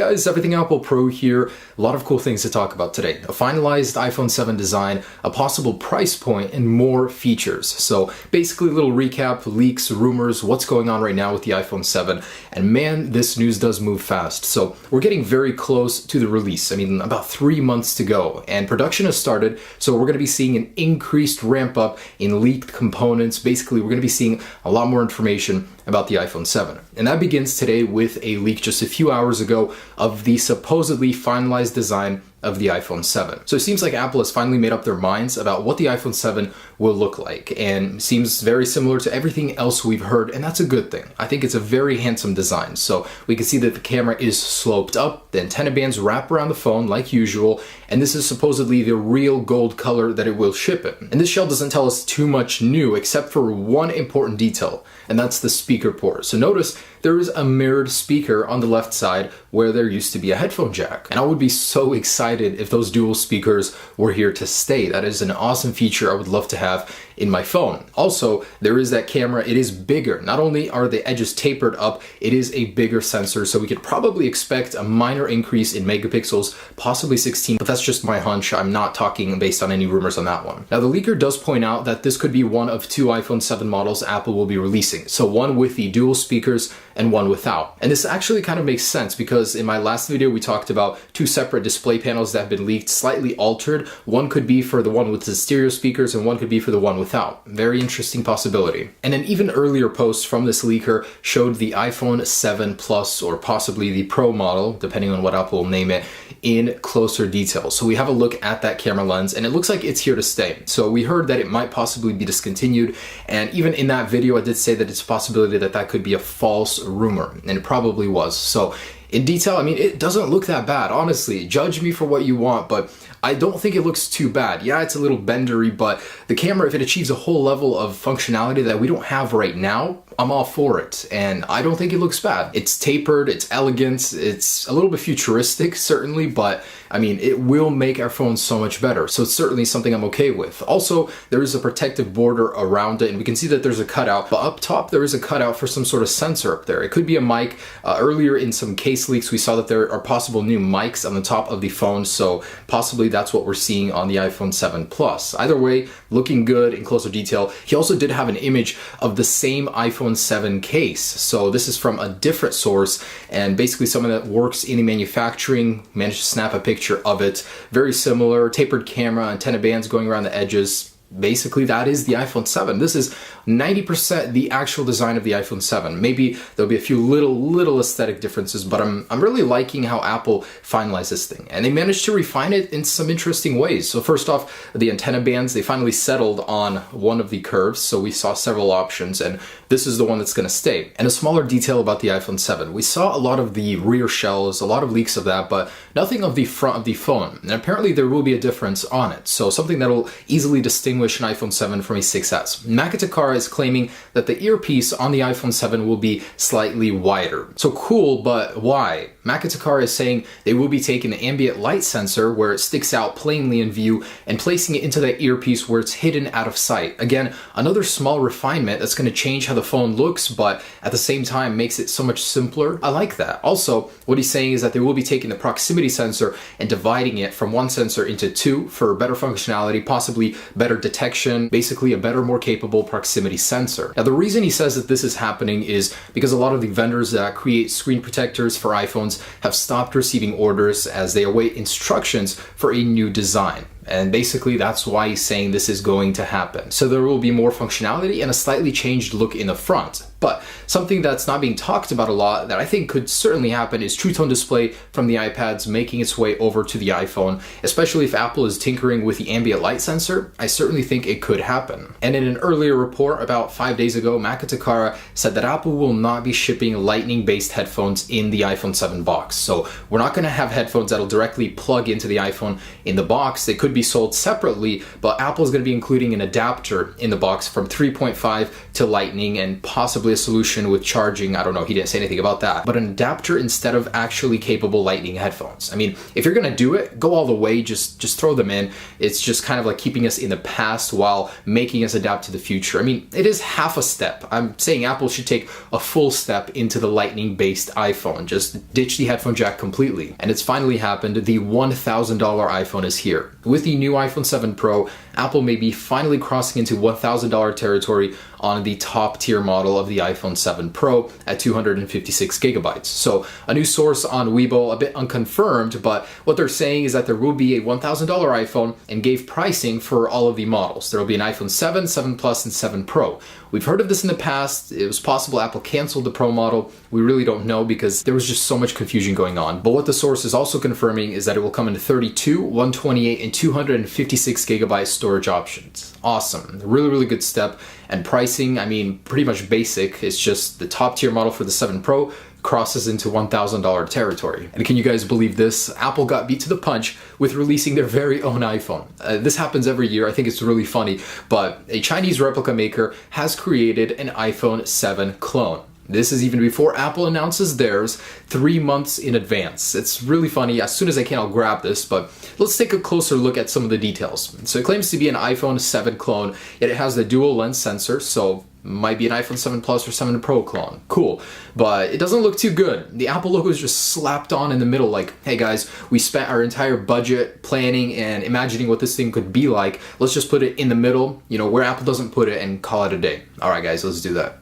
guys, Everything Apple Pro here. A lot of cool things to talk about today. A finalized iPhone 7 design, a possible price point, and more features. So basically a little recap, leaks, rumors, what's going on right now with the iPhone 7. And man, this news does move fast. So we're getting very close to the release. I mean, about 3 months to go. And production has started, so we're going to be seeing an increased ramp up in leaked components. Basically, we're going to be seeing a lot more information about the iPhone 7. And that begins today with a leak just a few hours ago of the supposedly finalized design of the iPhone 7. So it seems like Apple has finally made up their minds about what the iPhone 7 will look like, and seems very similar to everything else we've heard, and that's a good thing. I think it's a very handsome design. So we can see that the camera is sloped up, the antenna bands wrap around the phone like usual, and this is supposedly the real gold color that it will ship in. And this shell doesn't tell us too much new except for one important detail, and that's the speaker port. So notice there is a mirrored speaker on the left side where there used to be a headphone jack. And I would be so excited if those dual speakers were here to stay. That is an awesome feature I would love to have in my phone. Also, there is that camera. It is bigger. Not only are the edges tapered up, it is a bigger sensor, so we could probably expect a minor increase in megapixels, possibly 16, but that's just my hunch. I'm not talking based on any rumors on that one. Now, the leaker does point out that this could be one of two iPhone 7 models Apple will be releasing. So one with the dual speakers and one without. And this actually kind of makes sense because in my last video, we talked about two separate display panels that have been leaked, slightly altered. One could be for the one with the stereo speakers and one could be for the one without. Very interesting possibility. And an even earlier post from this leaker showed the iPhone 7 Plus, or possibly the Pro model, depending on what Apple will name it, in closer detail. So we have a look at that camera lens and it looks like it's here to stay. So we heard that it might possibly be discontinued, and even in that video I did say that it's a possibility that that could be a false rumor, and it probably was. So in detail, I mean, it doesn't look that bad, honestly. Judge me for what you want, but I don't think it looks too bad. Yeah, it's a little bendery, but the camera, if it achieves a whole level of functionality that we don't have right now, I'm all for it, and I don't think it looks bad. It's tapered, it's elegant, it's a little bit futuristic, certainly, but I mean, it will make our phones so much better, so it's certainly something I'm okay with. Also, there is a protective border around it, and we can see that there's a cutout, but up top there is a cutout for some sort of sensor up there. It could be a mic. Earlier in some case leaks, we saw that there are possible new mics on the top of the phone, so possibly that's what we're seeing on the iPhone 7 Plus. Either way, looking good in closer detail. He also did have an image of the same iPhone 7 case. So this is from a different source, and basically someone that works in the manufacturing managed to snap a picture of it. Very similar, tapered camera, antenna bands going around the edges. Basically, that is the iPhone 7. This is 90% the actual design of the iPhone 7. Maybe there'll be a few little aesthetic differences, but I'm really liking how Apple finalized this thing. And they managed to refine it in some interesting ways. So first off, the antenna bands, they finally settled on one of the curves. So we saw several options, and this is the one that's going to stay. And a smaller detail about the iPhone 7. We saw a lot of the rear shells, a lot of leaks of that, but nothing of the front of the phone. And apparently there will be a difference on it. So something that'll easily distinguish an iPhone 7 from a 6S. Makita is claiming that the earpiece on the iPhone 7 will be slightly wider. So cool, but why? Makita is saying they will be taking the ambient light sensor where it sticks out plainly in view and placing it into that earpiece where it's hidden out of sight. Again, another small refinement that's going to change how the phone looks, but at the same time makes it so much simpler. I like that. Also, what he's saying is that they will be taking the proximity sensor and dividing it from one sensor into two for better functionality, possibly better detection, basically a better, more capable proximity sensor. Now, the reason he says that this is happening is because a lot of the vendors that create screen protectors for iPhones have stopped receiving orders as they await instructions for a new design. And basically that's why he's saying this is going to happen. So there will be more functionality and a slightly changed look in the front. But something that's not being talked about a lot that I think could certainly happen is True Tone display from the iPads making its way over to the iPhone, especially if Apple is tinkering with the ambient light sensor. I certainly think it could happen. And in an earlier report about 5 days ago, Makita said that Apple will not be shipping lightning-based headphones in the iPhone 7 box. So we're not going to have headphones that'll directly plug into the iPhone in the box. They could be be sold separately, but Apple's going to be including an adapter in the box from 3.5 to Lightning and possibly a solution with charging. I don't know, he didn't say anything about that, but an adapter instead of actually capable Lightning headphones. I mean, if you're going to do it, go all the way, just throw them in. It's just kind of like keeping us in the past while making us adapt to the future. I mean, it is half a step. I'm saying Apple should take a full step into the Lightning based iPhone, just ditch the headphone jack completely. And it's finally happened. The $1,000 iPhone is here. With the new iPhone 7 Pro, Apple may be finally crossing into $1,000 territory on the top tier model of the iPhone 7 Pro at 256 gigabytes. So a new source on Weibo, a bit unconfirmed, but what they're saying is that there will be a $1,000 iPhone and gave pricing for all of the models. There will be an iPhone 7, 7 Plus, and 7 Pro. We've heard of this in the past. It was possible Apple canceled the Pro model. We really don't know because there was just so much confusion going on. But what the source is also confirming is that it will come in 32, 128, and 256 gigabyte storage options. Awesome. Really, really good step. And pricing, I mean, pretty much basic. It's just the top tier model for the 7 Pro crosses into $1,000 territory. And can you guys believe this? Apple got beat to the punch with releasing their very own iPhone. This happens every year. I think it's really funny, but a Chinese replica maker has created an iPhone 7 clone. This is even before Apple announces theirs 3 months in advance. It's really funny. As soon as I can, I'll grab this, but let's take a closer look at some of the details. So it claims to be an iPhone 7 clone, yet it has the dual lens sensor, so might be an iPhone 7 Plus or 7 Pro clone. Cool. But it doesn't look too good. The Apple logo is just slapped on in the middle like, hey guys, we spent our entire budget planning and imagining what this thing could be like. Let's just put it in the middle, you know, where Apple doesn't put it and call it a day. All right, guys, let's do that.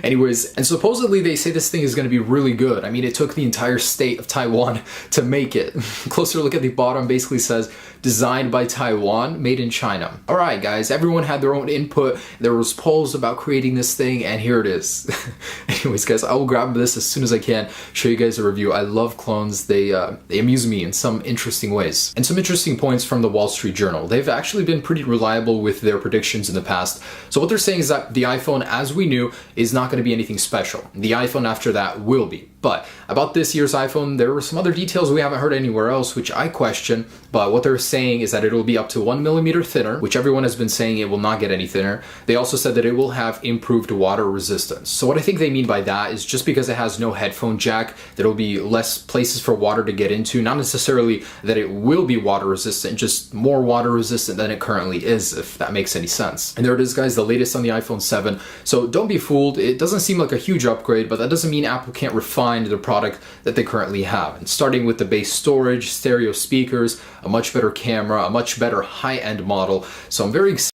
Anyways, and supposedly they say this thing is going to be really good. I mean, it took the entire state of Taiwan to make it. Closer look at the bottom basically says, designed by Taiwan, made in China. All right, guys, everyone had their own input. There was polls about creating this thing, and here it is. Anyways, guys, I will grab this as soon as I can, show you guys a review. I love clones. They amuse me in some interesting ways. And some interesting points from the Wall Street Journal. They've actually been pretty reliable with their predictions in the past. So what they're saying is that the iPhone, as we knew, is not going to be anything special. The iPhone after that will be. But about this year's iPhone, there were some other details we haven't heard anywhere else, which I question. But what they're saying is that it'll be up to 1 millimeter thinner, which everyone has been saying it will not get any thinner. They also said that it will have improved water resistance. So what I think they mean by that is just because it has no headphone jack, there'll be less places for water to get into. Not necessarily that it will be water resistant, just more water resistant than it currently is, if that makes any sense. And there it is, guys, the latest on the iPhone 7. So don't be fooled. It doesn't seem like a huge upgrade, but that doesn't mean Apple can't refine the product that they currently have. And starting with the base storage, stereo speakers, a much better camera, a much better high-end model. So I'm very excited